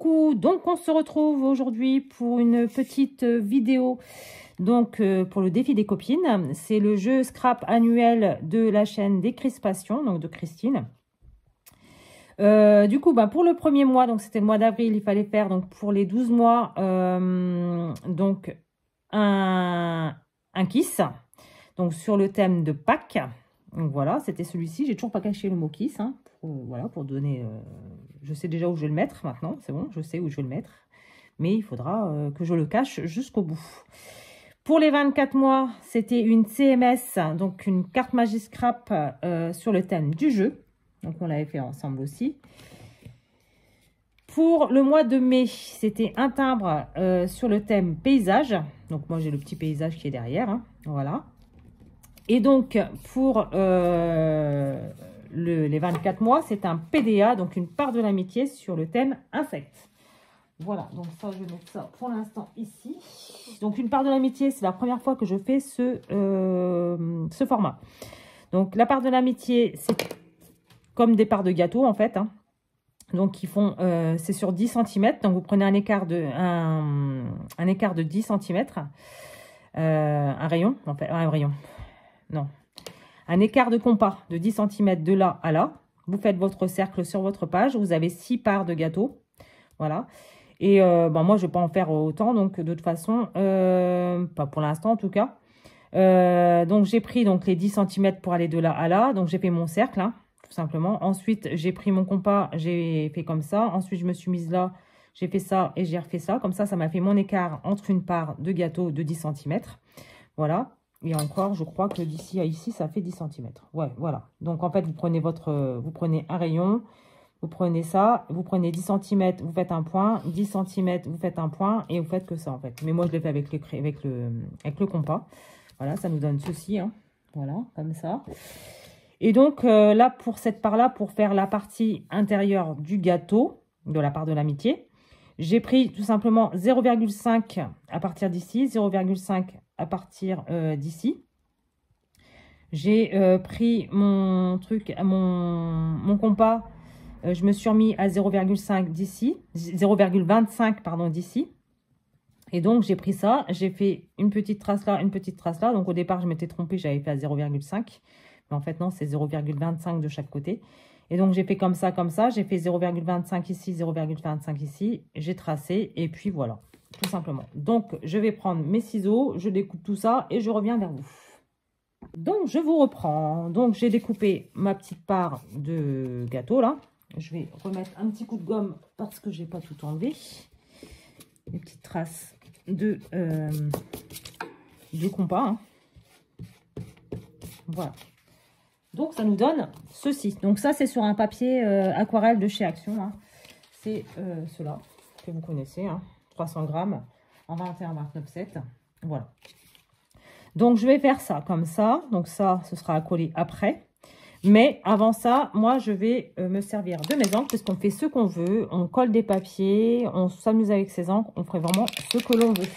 Coucou, donc on se retrouve aujourd'hui pour une petite vidéo donc pour le défi des copines. C'est le jeu scrap annuel de la chaîne des Crispations, donc de Christine. Du coup, pour le premier mois, donc c'était le mois d'avril, il fallait faire donc pour les 12 mois donc un kiss, donc sur le thème de Pâques. Donc voilà, c'était celui-ci. J'ai toujours pas caché le mot kiss, hein, voilà, pour donner. Je sais déjà où je vais le mettre maintenant, c'est bon, je sais où je vais le mettre, mais il faudra que je le cache jusqu'au bout. Pour les 24 mois, c'était une CMS, donc une carte magie scrap sur le thème du jeu. Donc on l'avait fait ensemble aussi. Pour le mois de mai, c'était un timbre sur le thème paysage. Donc moi j'ai le petit paysage qui est derrière, hein, voilà. Et donc, pour les 24 mois, c'est un PDA, donc une part de l'amitié sur le thème insectes. Voilà, donc ça, je vais mettre ça pour l'instant ici. Donc, une part de l'amitié, c'est la première fois que je fais ce format. Donc, la part de l'amitié, c'est comme des parts de gâteau, en fait. Hein. Donc, ils font, c'est sur 10 cm. Donc, vous prenez un écart de 10 cm. Un rayon, en fait, un rayon. Non, un écart de compas de 10 cm de là à là. Vous faites votre cercle sur votre page. Vous avez 6 parts de gâteau. Voilà. Et moi, je ne vais pas en faire autant. Donc, de toute façon, pas pour l'instant en tout cas. Donc, j'ai pris donc, les 10 cm pour aller de là à là. Donc, j'ai fait mon cercle, hein, tout simplement. Ensuite, j'ai pris mon compas. J'ai fait comme ça. Ensuite, je me suis mise là. J'ai fait ça et j'ai refait ça. Comme ça m'a fait mon écart entre une part de gâteau de 10 cm. Voilà. Et encore, je crois que d'ici à ici, ça fait 10 cm. Ouais, voilà. Donc, en fait, vous prenez un rayon, vous prenez ça, vous prenez 10 cm, vous faites un point, 10 cm, vous faites un point, et vous faites que ça, en fait. Mais moi, je l'ai fait avec le compas. Voilà, ça nous donne ceci, hein. Voilà, comme ça. Et donc, là, pour cette part-là, pour faire la partie intérieure du gâteau, de la part de l'amitié, j'ai pris tout simplement 0,5 à partir d'ici, 0,5 à partir d'ici. J'ai pris mon truc, mon compas, je me suis remis à 0,5 d'ici, 0,25 pardon d'ici. Et donc j'ai pris ça, j'ai fait une petite trace là, une petite trace là. Donc au départ je m'étais trompée, j'avais fait à 0,5. Mais en fait non, c'est 0,25 de chaque côté. Et donc, j'ai fait comme ça, j'ai fait 0,25 ici, 0,25 ici. J'ai tracé et puis voilà, tout simplement. Donc, je vais prendre mes ciseaux, je découpe tout ça et je reviens vers vous. Donc, je vous reprends. Donc, j'ai découpé ma petite part de gâteau, là. Je vais remettre un petit coup de gomme parce que je n'ai pas tout enlevé. Les petites traces du compas. Hein. Voilà. Donc, ça nous donne ceci. Donc, ça, c'est sur un papier aquarelle de chez Action. Hein. C'est cela que vous connaissez. Hein. 300 grammes en 21,29,7. Voilà. Donc, je vais faire ça comme ça. Donc, ça, ce sera à coller après. Mais avant ça, moi, je vais me servir de mes encres parce qu'on fait ce qu'on veut. On colle des papiers. On s'amuse avec ces encres. On ferait vraiment ce que l'on veut.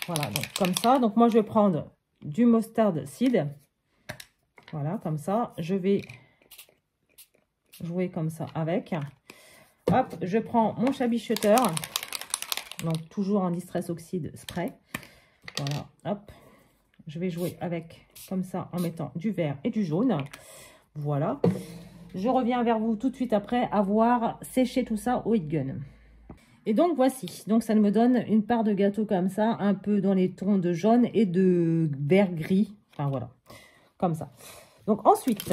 Voilà. Donc, comme ça. Donc, moi, je vais prendre du mustard seed. Voilà, comme ça, je vais jouer comme ça avec. Hop, je prends mon Shabby Shutter. Donc, toujours en Distress Oxide Spray. Voilà, hop. Je vais jouer avec, comme ça, en mettant du vert et du jaune. Voilà. Je reviens vers vous tout de suite après avoir séché tout ça au heat gun. Et donc, voici. Donc, ça me donne une part de gâteau comme ça, un peu dans les tons de jaune et de vert gris. Enfin, voilà. Comme ça. Donc ensuite,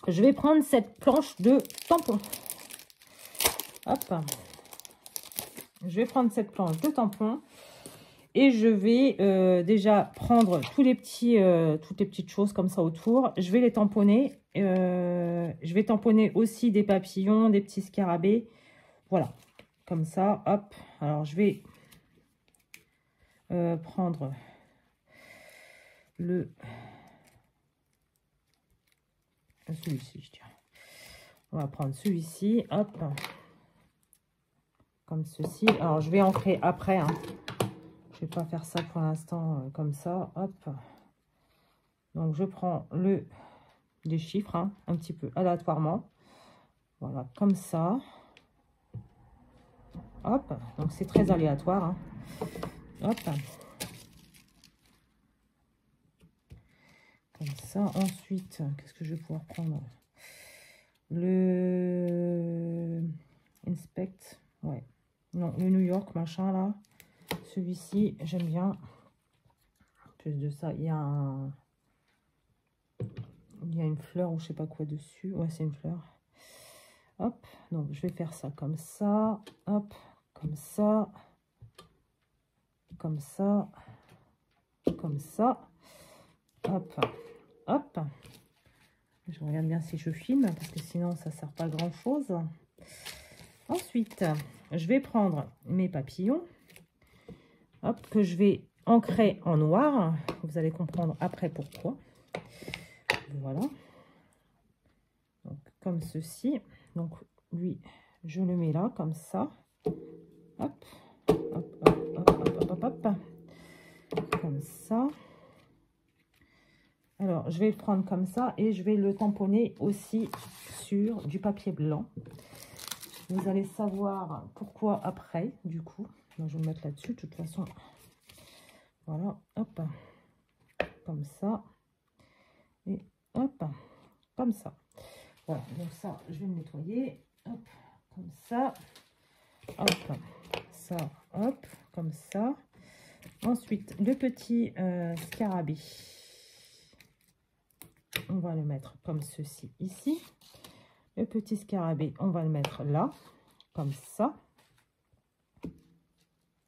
je vais prendre cette planche de tampon. Hop. Je vais prendre cette planche de tampon et je vais déjà prendre toutes les petites choses comme ça autour. Je vais les tamponner. Je vais tamponner aussi des papillons, des petits scarabées. Voilà, comme ça. Hop. Alors je vais prendre celui-ci, je dirais. On va prendre celui-ci, hop, comme ceci. Alors, je vais ancrer après. Hein. Je vais pas faire ça pour l'instant comme ça, hop. Donc, je prends des chiffres, hein, un petit peu aléatoirement. Voilà, comme ça. Hop, donc c'est très aléatoire. Hein. Hop. Comme ça. Ensuite, qu'est-ce que je vais pouvoir prendre? Le Inspect. Ouais. Non, le New York, machin, là. Celui-ci, j'aime bien. En plus de ça, il y a une fleur ou je sais pas quoi dessus. Ouais, c'est une fleur. Hop, donc je vais faire ça comme ça. Hop, comme ça. Comme ça. Comme ça. Hop, hop. Je regarde bien si je filme, parce que sinon ça ne sert pas à grand chose. Ensuite, je vais prendre mes papillons. Hop, que je vais ancrer en noir. Vous allez comprendre après pourquoi. Voilà. Donc, comme ceci. Donc, lui, je le mets là, comme ça. Hop, hop, hop, hop, hop, hop, hop, hop. Comme ça. Alors, je vais le prendre comme ça et je vais le tamponner aussi sur du papier blanc. Vous allez savoir pourquoi après, du coup. Moi, je vais me mettre là-dessus, de toute façon. Voilà, hop. Comme ça. Et hop, comme ça. Voilà, donc ça, je vais le nettoyer. Hop, comme ça. Hop, ça, hop, comme ça. Ensuite, le petit scarabée. On va le mettre comme ceci ici. Le petit scarabée, on va le mettre là, comme ça.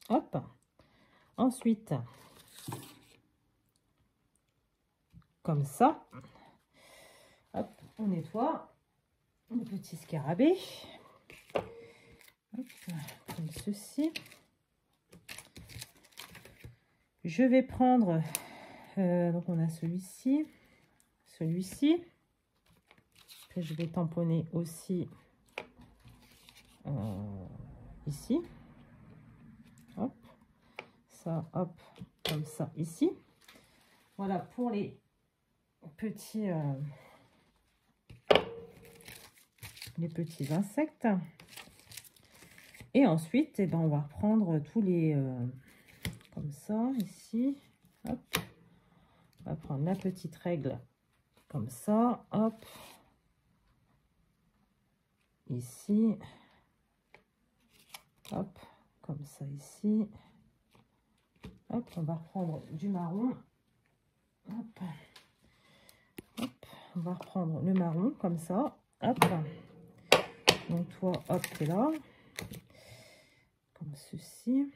Hop. Ensuite, comme ça. Hop, on nettoie le petit scarabée. Hop, comme ceci. Je vais prendre, donc on a celui-ci. Celui-ci que je vais tamponner aussi ici, hop, ça, hop, comme ça ici. Voilà pour les petits insectes. Et ensuite, eh ben, on va reprendre tous les comme ça ici, hop, on va prendre la petite règle comme ça, hop, ici, hop, comme ça ici, hop, on va reprendre du marron, hop, hop, on va reprendre le marron comme ça, hop, donc toi, hop, t'es là, comme ceci.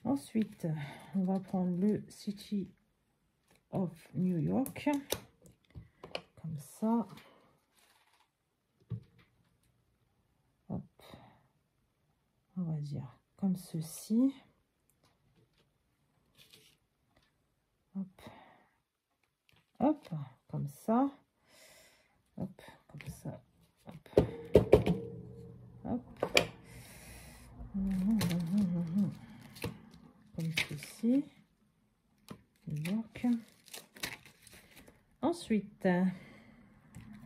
Ensuite, on va prendre le City of New York, comme ça. Hop. On va dire comme ceci. Hop. Hop, comme ça. Hop, comme ça. Hop. Hop. Comme ceci. New York. Ensuite,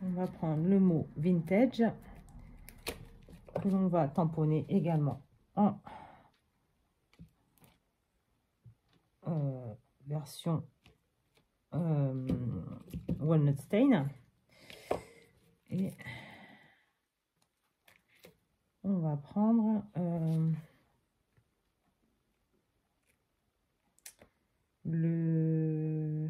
on va prendre le mot vintage que l'on va tamponner également en version Walnut Stain. Et on va prendre le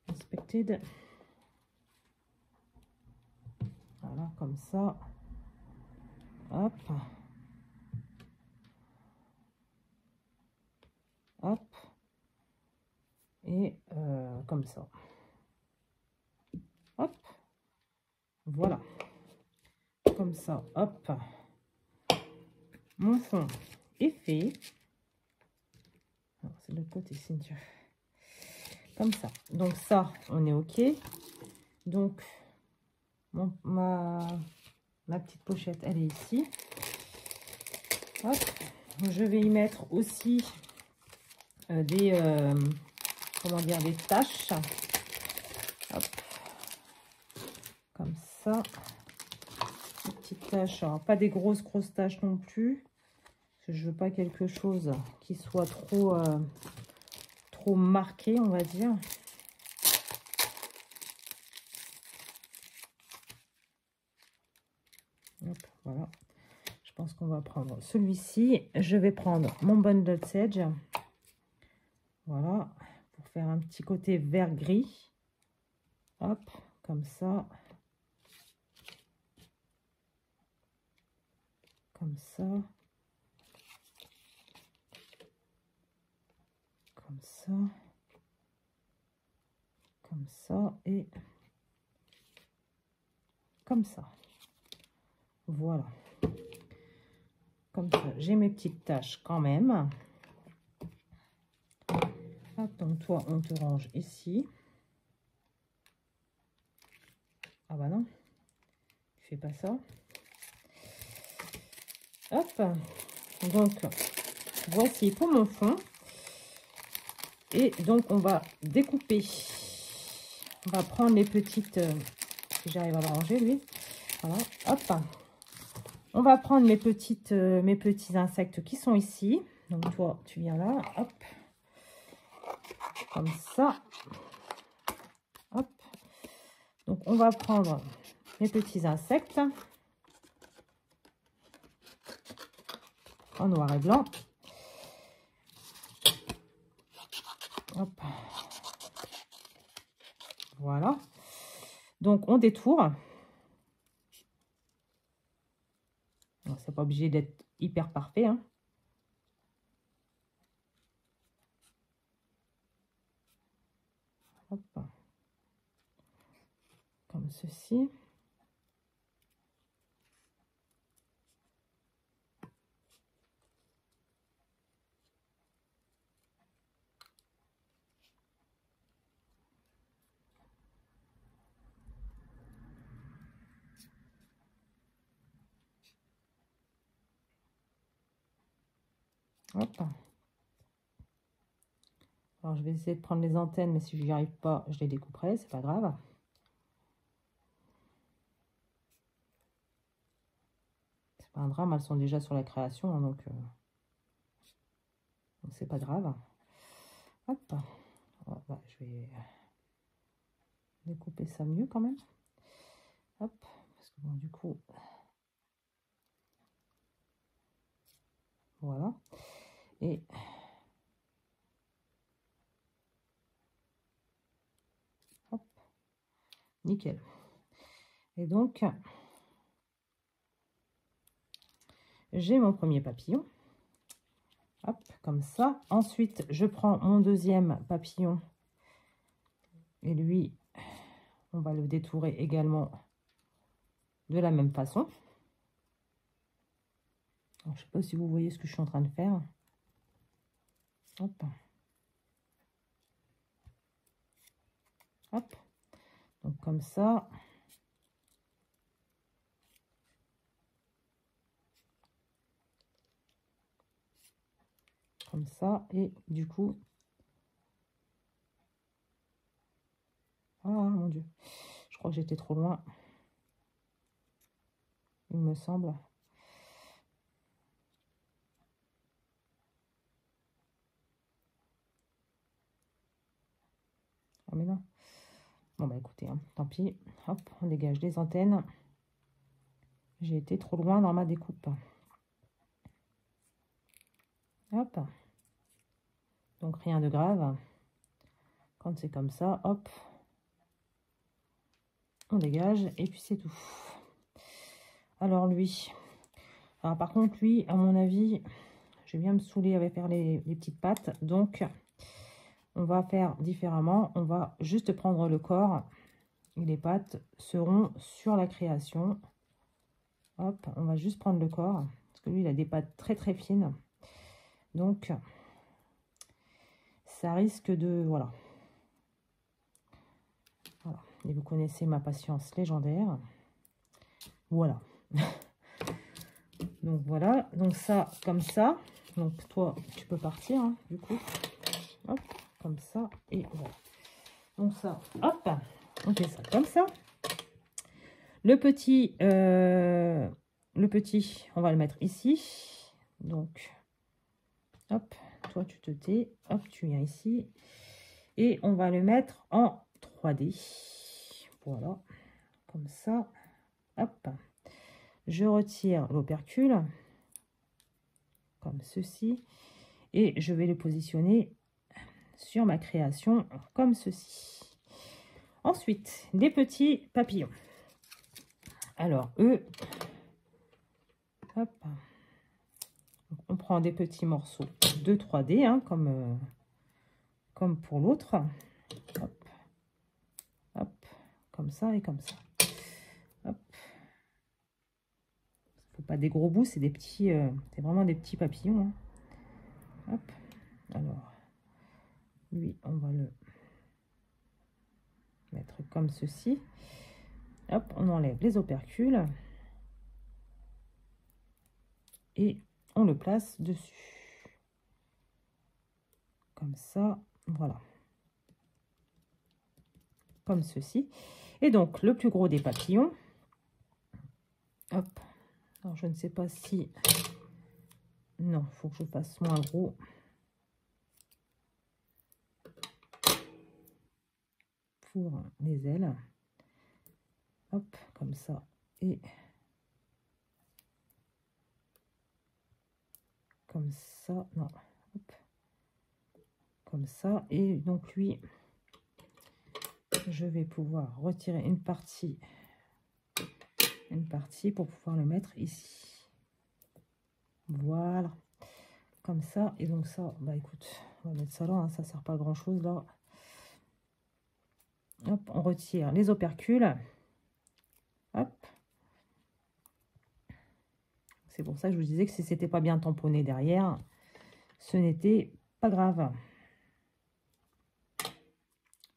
Inspected. Voilà, comme ça. Hop. Hop. Et comme ça. Hop. Voilà. Comme ça. Hop. Mon fond est fait. C'est de l'autre côté, Cynthia. Comme ça. Donc ça, on est OK. Donc, ma petite pochette, elle est ici. Hop. Je vais y mettre aussi des taches. Hop. ça. Des petites taches, alors pas des grosses taches non plus. Parce que je veux pas quelque chose qui soit trop, trop marqué, on va dire. Hop, voilà. Je pense qu'on va prendre celui-ci. Je vais prendre mon Bundle Sage. Voilà, pour faire un petit côté vert-gris. Hop, comme ça. Comme ça. Comme ça. Comme ça. Et comme ça. Voilà. Comme ça, j'ai mes petites taches quand même. Hop, donc toi, on te range ici. Ah bah non, tu fais pas ça. Hop, donc voici pour mon fond. Et donc on va découper. On va prendre les petites, si j'arrive à le ranger lui. Voilà, hop. On va prendre mes petits insectes qui sont ici. Donc toi, tu viens là, hop. Comme ça. Hop. Donc on va prendre mes petits insectes en noir et blanc. Hop. Voilà. Donc on détourne. C'est pas obligé d'être hyper parfait, hein. Hop. Comme ceci. Hop. Alors, je vais essayer de prendre les antennes, mais si je n'y arrive pas, je les découperai, c'est pas grave. C'est pas un drame, elles sont déjà sur la création, hein, donc c'est pas grave. Hop. Voilà, je vais découper ça mieux quand même. Hop. Parce que bon, du coup, voilà. Et hop. Nickel. Et donc, j'ai mon premier papillon. Hop, comme ça. Ensuite, je prends mon deuxième papillon. Et lui, on va le détourer également de la même façon. Alors, je ne sais pas si vous voyez ce que je suis en train de faire. Hop. Hop. Donc, comme ça. Comme ça. Et du coup... Ah, mon Dieu. Je crois que j'étais trop loin. Il me semble. Ah, mais non. Bon, bah écoutez, hein, tant pis. Hop, on dégage les antennes. J'ai été trop loin dans ma découpe. Hop. Donc, rien de grave. Quand c'est comme ça, hop. On dégage et puis c'est tout. Alors, lui. Alors, par contre, lui, à mon avis, je vais bien me saouler avec faire les petites pattes. Donc, on va faire différemment. On va juste prendre le corps et les pattes seront sur la création. Hop, on va juste prendre le corps. Parce que lui, il a des pattes très très fines. Donc, ça risque de... Voilà. Voilà. Et vous connaissez ma patience légendaire. Voilà. Donc, voilà. Donc, ça, comme ça. Donc, toi, tu peux partir, hein, du coup. Hop, comme ça. Et voilà. Donc, ça, hop. On fait ça comme ça. Le petit, on va le mettre ici. Donc, hop, toi tu te tais, hop, tu viens ici. Et on va le mettre en 3D. Voilà, comme ça. Hop, je retire l'opercule, comme ceci. Et je vais le positionner sur ma création, comme ceci. Ensuite, des petits papillons. Alors, eux, hop, on prend des petits morceaux de 3D, hein, comme pour l'autre. Hop, hop, comme ça et comme ça. Hop. Faut pas des gros bouts, c'est des petits, c'est vraiment des petits papillons. Hein. Hop. Alors, lui, on va le mettre comme ceci. Hop, on enlève les opercules et on le place dessus. Comme ça, voilà. Comme ceci. Et donc, le plus gros des papillons. Hop. Alors, je ne sais pas si... Non, il faut que je fasse moins gros. Pour les ailes. Hop, comme ça. Et comme ça. Non. Hop. Comme ça. Et donc, lui, je vais pouvoir retirer une partie pour pouvoir le mettre ici. Voilà. Comme ça. Et donc ça, bah écoute, on va mettre ça là. Hein, ça sert pas à grand chose là. Hop, on retire les opercules. Hop. C'est pour ça que je vous disais que si c'était pas bien tamponné derrière, ce n'était pas grave.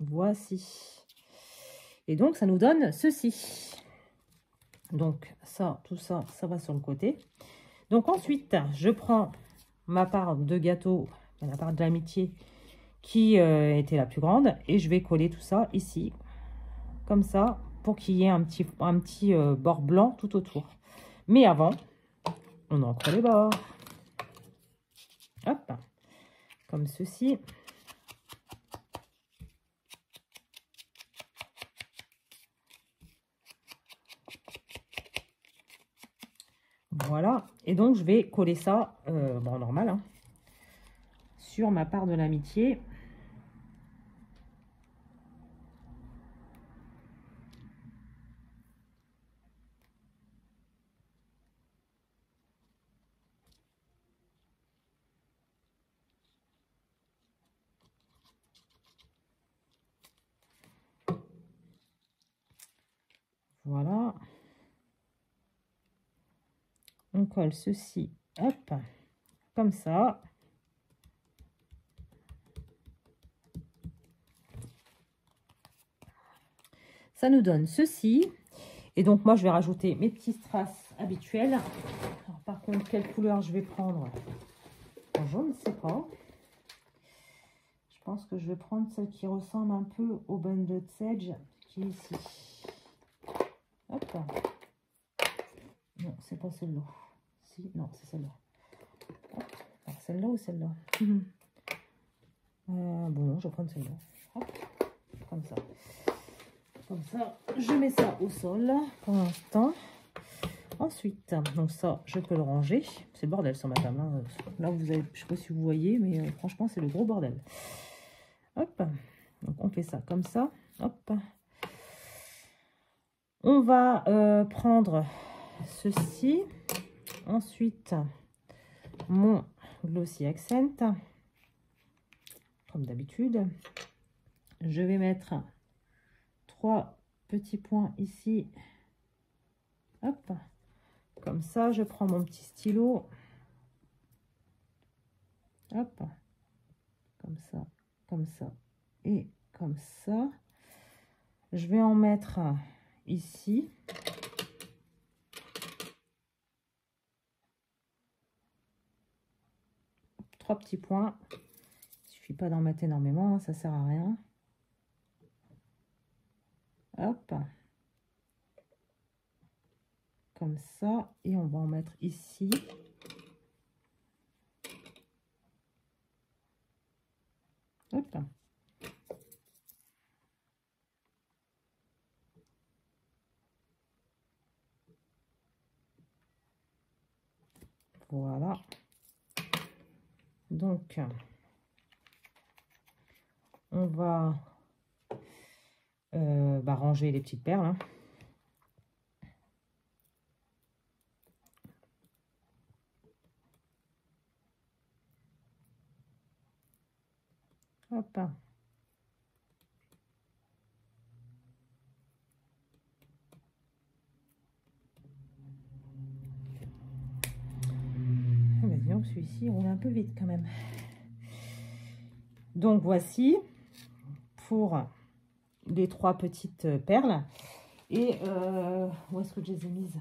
Voici. Et donc, ça nous donne ceci. Donc, ça, tout ça, ça va sur le côté. Donc, ensuite, je prends ma part de gâteau, la part de l'amitié, qui était la plus grande. Et je vais coller tout ça ici, comme ça, pour qu'il y ait un petit bord blanc tout autour. Mais avant, on encre les bords. Hop, comme ceci. Voilà, et donc je vais coller ça, bon, normal, hein, sur ma part de l'amitié. Voilà. On colle ceci, hop, comme ça. Ça nous donne ceci. Et donc, moi, je vais rajouter mes petits strass habituels. Alors, par contre, quelle couleur je vais prendre? Je ne sais pas. Je pense que je vais prendre celle qui ressemble un peu au Bundled Sage qui est ici. Hop. Non, c'est pas celle-là. Si, non, c'est celle-là. Celle-là ou celle-là? Bon, je vais prendre celle-là. Comme ça. Comme ça, je mets ça au sol pour l'instant. Ensuite, donc ça, je peux le ranger. C'est le bordel sur ma table. Hein. Là, vous avez, je sais pas si vous voyez, mais franchement, c'est le gros bordel. Hop. Donc, on fait ça comme ça. Hop. On va prendre ceci. Ensuite, mon Glossy Accent. Comme d'habitude. Je vais mettre 3 petits points ici. Hop. Comme ça, je prends mon petit stylo. Hop. Comme ça et comme ça. Je vais en mettre ici. Trois petits points. Il suffit pas d'en mettre énormément, hein, ça sert à rien. Hop. comme ça. Et on va en mettre ici. Hop. Voilà. Donc, on va ranger les petites perles. Hein. Hop. Donc celui-ci roule un peu vite quand même. Donc voici pour les 3 petites perles. Et où est-ce que je les ai mises?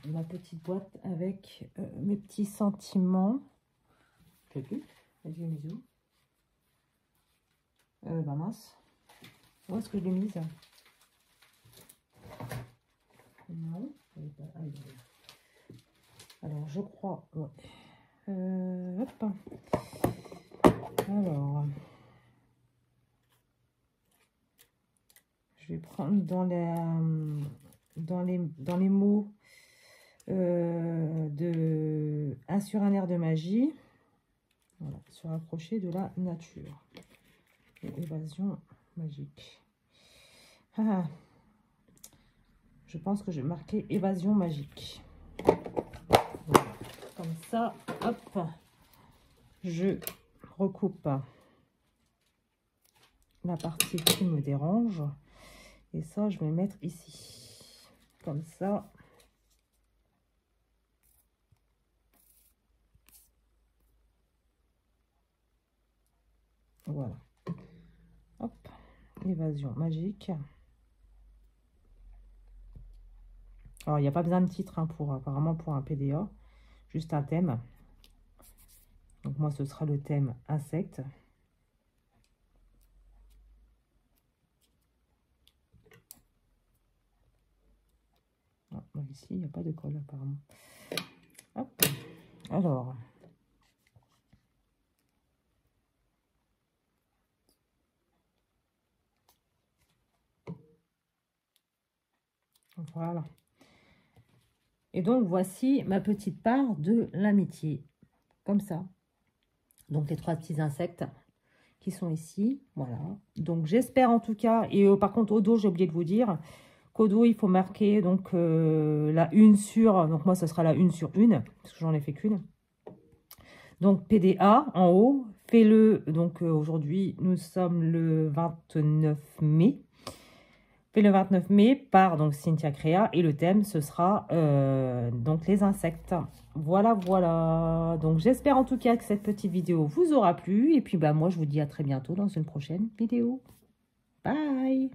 Ma petite boîte avec mes petits sentiments. Je sais plus. Vas-y, mis où? Bah mince. Où est-ce que je l'ai mise? Non. Alors, je crois... Ouais. Hop. Alors... Je vais prendre dans les mots de un sur un air de magie. Voilà, se rapprocher de la nature. Et évasion magique. Ah, je pense que je vais marquer évasion magique. Voilà. Comme ça, hop, je recoupe la partie qui me dérange. Et ça, je vais le mettre ici. Comme ça. Voilà. Hop. Évasion magique. Alors, il n'y a pas besoin de titre hein, apparemment pour un PDA. Juste un thème. Donc, moi, ce sera le thème insecte. Ah, ici, il n'y a pas de colle apparemment. Hop. Alors. Voilà. Et donc, voici ma petite part de l'amitié. Comme ça. Donc, les 3 petits insectes qui sont ici. Voilà. Donc, j'espère en tout cas. Et par contre, au dos, j'ai oublié de vous dire qu'au dos, il faut marquer donc la 1 sur... Donc, moi, ce sera la 1 sur 1. Parce que j'en ai fait qu'une. Donc, PDA en haut. Fais-le. Donc, aujourd'hui, nous sommes le 29 mai. Fait le 29 mai par donc Cynthia Créa et le thème ce sera donc les insectes. Voilà, voilà. Donc j'espère en tout cas que cette petite vidéo vous aura plu et puis bah moi je vous dis à très bientôt dans une prochaine vidéo. Bye.